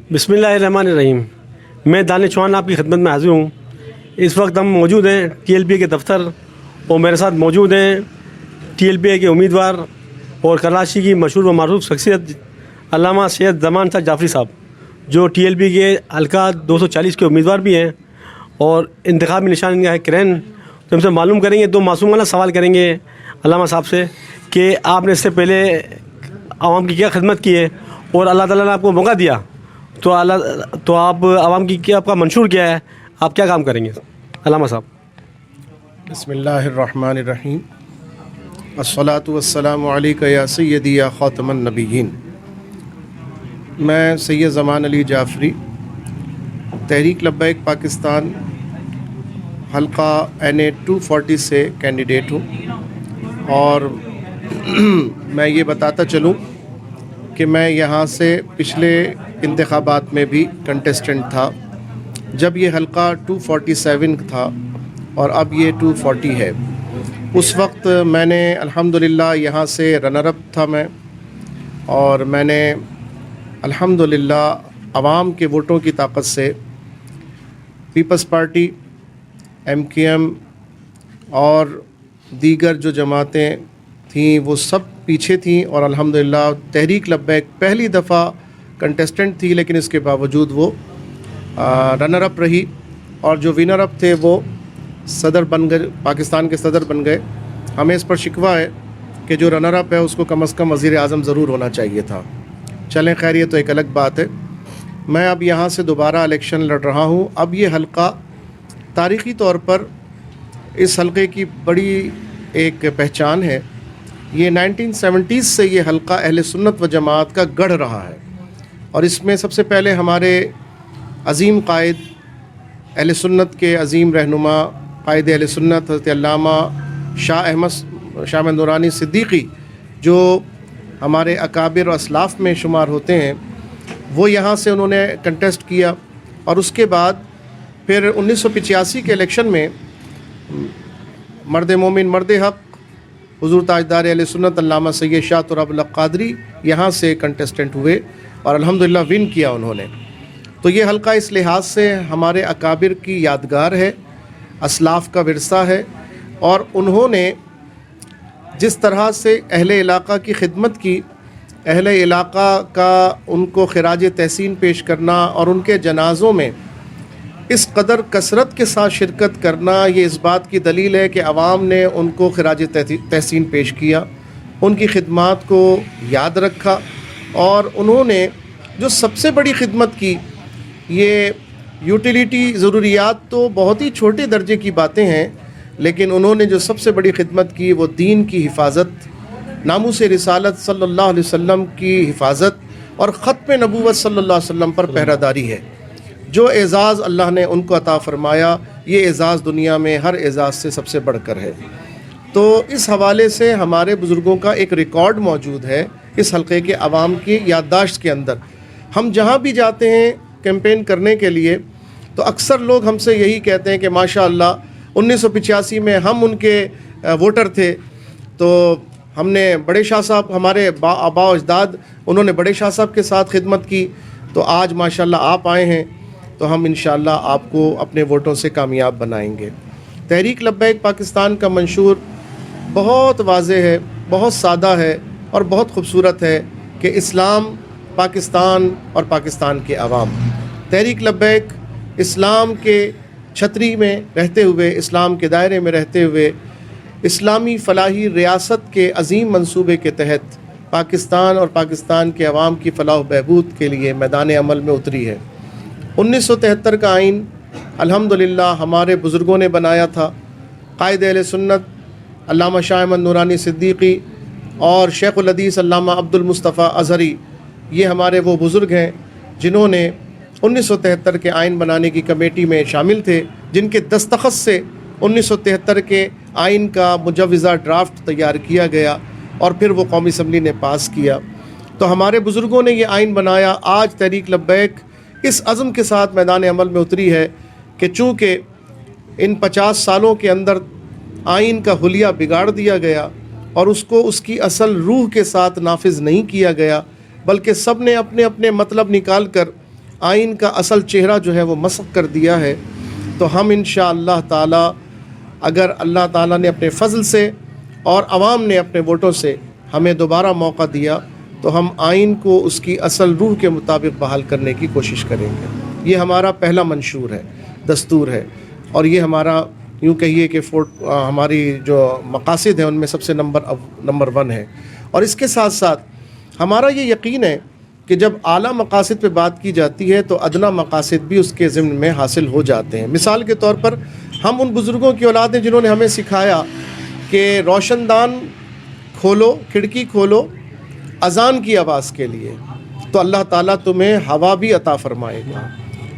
बिस्मिल्लाहिर्रहमानिर्रहीम। मैं दानिश चौहान आपकी खिदमत में हाजिर हूँ। इस वक्त हम मौजूद हैं TLPA के दफ्तर और मेरे साथ मौजूद हैं TLPA के उम्मीदवार और कराची की मशहूर व मारूफ शख्सियत अल्लामा सैयद ज़मान शाह जाफरी साहब, जो TLPA के हल्का 240 के उम्मीदवार भी हैं और इंतखाबी निशान इनका है क्रैन। तो हमसे मालूम करेंगे, दो मासूमाना सवाल करेंगे अल्लामा साहब से कि आपने इससे पहले आवाम की क्या खिदमत की है और अल्लाह ताला ने आपको मौका दिया तो आप आवाम की क्या, आपका मंशूर क्या है, आप क्या काम करेंगे अल्लामा साहब? बिस्मिल्लाहिर्रहमानिर्रहीम। अस्सलातु वस्सलामु अलैका या सय्यदी या ख़ातमन नबिय्यीन। मैं सैयद ज़मान अली जाफ़री तहरीक लब्बैक पाकिस्तान हल्का NA 240 से कैंडिडेट हूँ और मैं ये बताता चलूँ कि मैं यहाँ से पिछले इंतखाबात में भी कंटेस्टेंट था, जब ये हल्का 247 था और अब ये 240 है। उस वक्त मैंने अल्हम्दुलिल्लाह यहाँ से रनर अप था मैं, और मैंने अल्हम्दुलिल्लाह आवाम के वोटों की ताकत से पीपल्स पार्टी, MKM और दीगर जो जमातें थीं वो सब पीछे थीं, और अल्हम्दुलिल्लाह तहरीक लब्बैक पहली दफ़ा कंटेस्टेंट थी, लेकिन इसके बावजूद वो रनर अप रही, और जो विनर अप थे वो सदर बन गए, पाकिस्तान के सदर बन गए। हमें इस पर शिकवा है कि जो रनर अप है उसको कम अज़ कम वज़ीर आज़म ज़रूर होना चाहिए था। चलें खैर, ये तो एक अलग बात है। मैं अब यहाँ से दोबारा इलेक्शन लड़ रहा हूँ। अब ये हल्का तारीख़ी तौर पर इस हल्के की बड़ी एक पहचान है। ये 1970s से ये हल्का अहले सुन्नत व जमात का गढ़ रहा है, और इसमें सबसे पहले हमारे अज़ीम कायद अहले सुन्नत के अज़ीम रहनुमा कायद अहले सुन्नत हज़रत अल्लामा शाह अहमद नूरानी सिद्दीक़ी, जो हमारे अकाबिर और असलाफ़ में शुमार होते हैं, वो यहाँ से उन्होंने कंटेस्ट किया। और उसके बाद फिर 1985 के इलेक्शन में मर्द मोमिन मर्द हक़ हुज़ूर ताजदार अहले सुन्नत अल्लामा सैयद शाह तुराब क़ादरी यहाँ से कंटेस्टेंट हुए और अल्हम्दुलिल्लाह विन किया उन्होंने। तो ये हल्का इस लिहाज से हमारे अकाबिर की यादगार है, असलाफ़ का विरसा है, और उन्होंने जिस तरह से अहले इलाक़ा की खिदमत की, अहले इलाक़ा का उनको खिराज तहसीन पेश करना और उनके जनाज़ों में इस कदर कसरत के साथ शिरकत करना, ये इस बात की दलील है कि आवाम ने उनको खिराज तहसीन पेश किया, उनकी खिदमत को याद रखा, और उन्होंने जो सबसे बड़ी खिदमत की, ये यूटिलिटी ज़रूरियात तो बहुत ही छोटे दर्जे की बातें हैं, लेकिन उन्होंने जो सबसे बड़ी खिदमत की वो दीन की हिफाजत, नामूस रिसालत सल्लल्लाहु अलैहि वसल्लम की हिफाजत और ख़त्म नबूवत सल्लल्लाहु अलैहि वसल्लम पर पहरादारी है। जो एज़ाज़ अल्लाह ने उनको अता फ़रमाया, ये एज़ाज़ दुनिया में हर एज़ाज़ से सबसे बढ़कर है। तो इस हवाले से हमारे बुज़ुर्गों का एक रिकॉर्ड मौजूद है इस हल्के के अवाम की याददाश्त के अंदर। हम जहाँ भी जाते हैं कैंपेन करने के लिए, तो अक्सर लोग हमसे यही कहते हैं कि माशाअल्लाह 1985 में हम उनके वोटर थे, तो हमने बड़े शाह साहब, हमारे आबा अजदाद, उन्होंने बड़े शाह साहब के साथ खिदमत की, तो आज माशाअल्लाह आप आए हैं, तो हम इंशाअल्लाह आपको अपने वोटों से कामयाब बनाएंगे। तहरीक लब्बैक पाकिस्तान का मंशूर बहुत वाज़ेह है, बहुत सादा है और बहुत खूबसूरत है कि इस्लाम, पाकिस्तान और पाकिस्तान के अवाम। तहरीक लब्बैक इस्लाम के छतरी में रहते हुए, इस्लाम के दायरे में रहते हुए, इस्लामी फ़लाही रियासत के अज़ीम मंसूबे के तहत पाकिस्तान और पाकिस्तान के अवाम की फ़लाह बहबूद के लिए मैदान अमल में उतरी है। 1973 का आइन अल्हम्दुलिल्लाह हमारे बुज़ुर्गों ने बनाया था। कायद अहले सुन्नत अल्लामा शाह अहमद नूरानी सिद्दीक़ी और शेखुल हदीस अल्लामा अब्दुल मुस्तफ़ा अज़हरी, ये हमारे वो बुज़ुर्ग हैं जिन्होंने 1973 के आइन बनाने की कमेटी में शामिल थे, जिनके दस्तखत से 1973 के आइन का मुजव्वज़ा ड्राफ्ट तैयार किया गया और फिर वो कौमी असम्बली ने पास किया। तो हमारे बुज़ुर्गों ने ये आइन बनाया। आज तहरीक लब्बैक इस अज़म के साथ मैदान अमल में उतरी है कि चूँकि इन 50 सालों के अंदर आइन का हुलिया बिगाड़ दिया गया और उसको उसकी असल रूह के साथ नाफिज नहीं किया गया, बल्कि सब ने अपने अपने मतलब निकाल कर आइन का असल चेहरा जो है वो मस्ख कर दिया है। तो हम इंशाअल्लाह ताला अगर अल्लाह ताला ने अपने फ़ज़ल से और आवाम ने अपने वोटों से हमें दोबारा मौका दिया तो हम आइन को उसकी असल रूह के मुताबिक बहाल करने की कोशिश करेंगे। ये हमारा पहला मंशूर है, दस्तूर है, और ये हमारा यूँ कहिए कि हमारी जो मकासद हैं उनमें सबसे नंबर 1 है। और इसके साथ साथ हमारा ये यकीन है कि जब आला मकासद पे बात की जाती है तो अदना मकासद भी उसके ज़िम्न में हासिल हो जाते हैं। मिसाल के तौर पर हम उन बुज़ुर्गों की औलाद हैं जिन्होंने हमें सिखाया कि रोशनदान खोलो, खिड़की खोलो अज़ान की आवाज़ के लिए, तो अल्लाह ताला तुम्हें हवा भी अता फरमाएगा।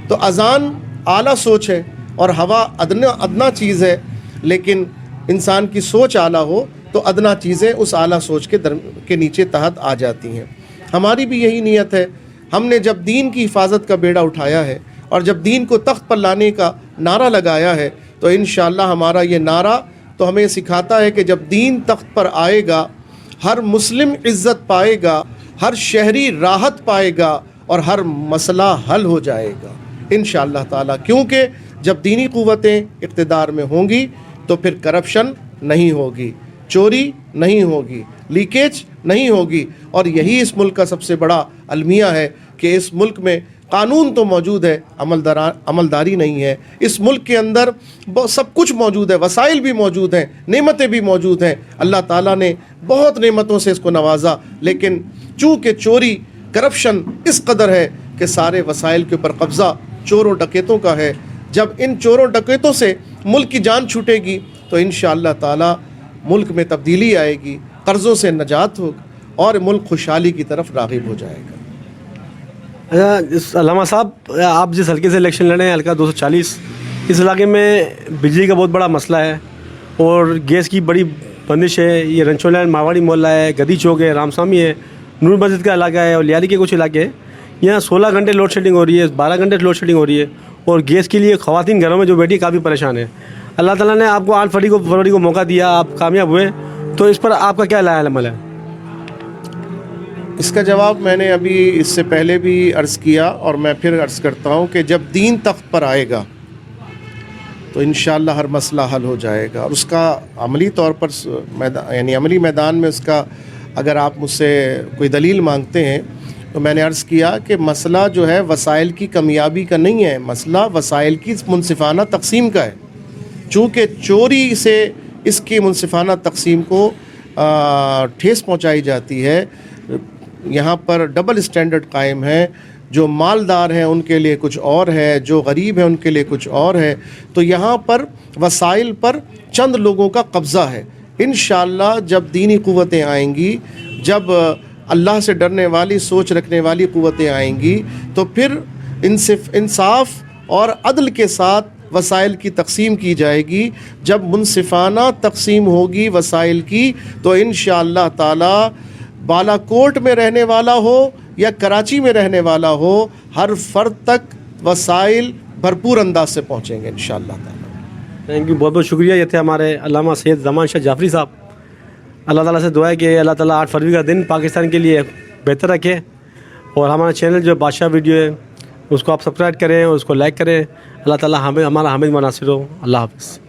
तो अज़ान आला सोच है और हवा अदना चीज़ है, लेकिन इंसान की सोच आला हो तो अदना चीज़ें उस आला सोच के नीचे तहत आ जाती हैं। हमारी भी यही नीयत है। हमने जब दीन की हिफाजत का बेड़ा उठाया है और जब दीन को तख्त पर लाने का नारा लगाया है तो इंशाअल्लाह हमारा ये नारा तो हमें सिखाता है कि जब दीन तख्त पर आएगा हर मुस्लिम इज़्ज़त पाएगा, हर शहरी राहत पाएगा और हर मसला हल हो जाएगा इंशाअल्लाह ताला। क्योंकि जब दीनी क़ुव्वतें इक़्तिदार में होंगी तो फिर करप्शन नहीं होगी, चोरी नहीं होगी, लीकेज नहीं होगी। और यही इस मुल्क का सबसे बड़ा अलमिया है कि इस मुल्क में कानून तो मौजूद है, अमलदारी नहीं है। इस मुल्क के अंदर सब कुछ मौजूद है, वसाइल भी मौजूद हैं, नेमतें भी मौजूद हैं। अल्लाह ताला ने बहुत नेमतों से इसको नवाजा, लेकिन चूँकि चोरी करप्शन इस कदर है कि सारे वसाइल के ऊपर कब्ज़ा चोरों डकैतों का है। जब इन चोरों डकैतों से मुल्क की जान छूटेगी तो इंशाअल्लाह ताला मुल्क में तब्दीली आएगी, कर्ज़ों से नजात होगी और मुल्क खुशहाली की तरफ राग़िब हो जाएगा। अच्छा अल्लामा साहब, आप जिस हल्के से इलेक्शन लड़े हैं, हल्का 240, इस इलाके में बिजली का बहुत बड़ा मसला है और गैस की बड़ी बंदिश है। ये रंचोलैंड मारवाड़ी मोहल्ला है, गदी चौक है, रामसामी है, नूर मस्जिद का इलाका है और लियारी के कुछ इलाके हैं। यहाँ 16 घंटे लोड शेडिंग हो रही है, 12 घंटे लोड शेडिंग हो रही है और गैस के लिए ख़वातीन घरों में जो बैठी काफ़ी परेशान है। अल्लाह ताला ने आपको 8 फरवरी को मौका दिया, आप कामयाब हुए, तो इस पर आपका क्या लाएल-अमल है? इसका जवाब मैंने अभी इससे पहले भी अर्ज़ किया और मैं फिर अर्ज़ करता हूँ कि जब दीन तख्त पर आएगा तो इंशाअल्लाह हर मसला हल हो जाएगा। और उसका अमली तौर पर अमली मैदान में उसका अगर आप मुझसे कोई दलील मांगते हैं तो मैंने अर्ज़ किया कि मसला जो है वसाइल की कमियाबी का नहीं है, मसला वसाइल की मुनसिफाना तक़सीम का है। चूँकि चोरी से इसकी मुनसिफाना तक़सीम को ठेस पहुँचाई जाती है, यहाँ पर डबल स्टैंडर्ड कायम है। जो मालदार हैं उनके लिए कुछ और है, जो गरीब हैं उनके लिए कुछ और है। तो यहाँ पर वसाइल पर चंद लोगों का कब्ज़ा है। इंशाअल्लाह जब दीनी क़ुव्वतें आएंगी, जब अल्लाह से डरने वाली सोच रखने वाली क़ुव्वतें आएंगी तो फिर इंसाफ और अदल के साथ वसाइल की तक़सीम की जाएगी। जब मुनसिफाना तक़सीम होगी वसाइल की तो इंशाअल्लाह ताला बालाकोट में रहने वाला हो या कराची में रहने वाला हो, हर फ़र्द तक वसाइल भरपूर अंदाज से पहुँचेंगे इंशाअल्लाह ताला। थैंक यू, बहुत बहुत शुक्रिया। ये थे हमारे अल्लामा सैयद ज़मान शाह जाफ़री साहब। अल्लाह ताला से दुआ है कि अल्लाह ताला 8 फरवरी का दिन पाकिस्तान के लिए बेहतर रखे और हमारा चैनल जो बादशाह वीडियो है उसको आप सब्सक्राइब करें और उसको लाइक करें। अल्लाह ताला हमें हमारा हामिद मुनासिर हो। अल्लाह हाफ़िज़।